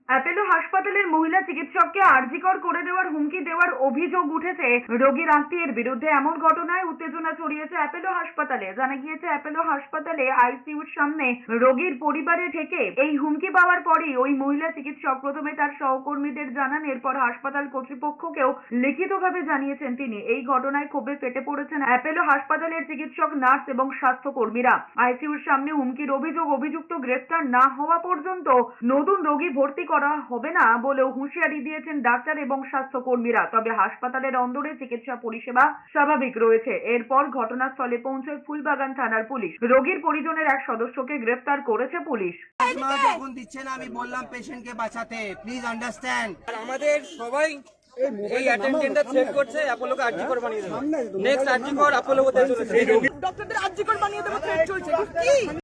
Apollo হাসপাতালের মহিলা চিকিৎসককে আরজিকর করে দেওয়ার হুমকি দেওয়ার অভিযোগ উঠেছে রোগীর আত্মীয়ের বিরুদ্ধে। এমন ঘটনায় উত্তেজনা ছড়িয়েছে অ্যাপোলো হাসপাতালে। জানা গিয়েছে অ্যাপোলো হাসপাতালে আইসিইউর সামনে রোগীর পরিবারে থেকে এই হুমকি পাওয়ার পরই ওই মহিলা চিকিৎসক প্রথমে তার সহকর্মীদের জানান, এরপর হাসপাতাল কর্তৃপক্ষকেও লিখিতভাবে জানিয়েছেন তিনি। এই ঘটনায় ক্ষোভে ফেটে পড়েছেন অ্যাপোলো হাসপাতালের চিকিৎসক, নার্স এবং স্বাস্থ্যকর্মীরা। আইসিইউর সামনে হুমকির অভিযুক্ত গ্রেফতার না হওয়া পর্যন্ত নতুন রোগী ভর্তি করা হবে না বলেও হুঁশিয়ারি দিয়েছেন ডাক্তার এবং স্বাস্থ্যকর্মীরা। তবে হাসপাতালের অন্দরে চিকিৎসা পরিষেবা স্বাভাবিক রয়েছে। এরপর ঘটনাস্থলে পৌঁছয় ফুলবাগান থানার পুলিশ। রোগীর পরিজনের এক সদস্যকে গ্রেফতার করেছে পুলিশ। যখন দিচ্ছেন আমি বললাম পেশেন্টকে বাঁচাতে, প্লিজ আন্ডারস্ট্যান্ড। আমাদের সবাই এই অ্যাটেন্ডেন্টটা চেক করছে অ্যাপোলোকে আরজিকর বানিয়ে দেবে। নেক্সট আরজিকর অ্যাপোলো হতে চলেছে। ডক্টরদের আরজিকর বানিয়ে দেবো থ্রেট চলছে কি?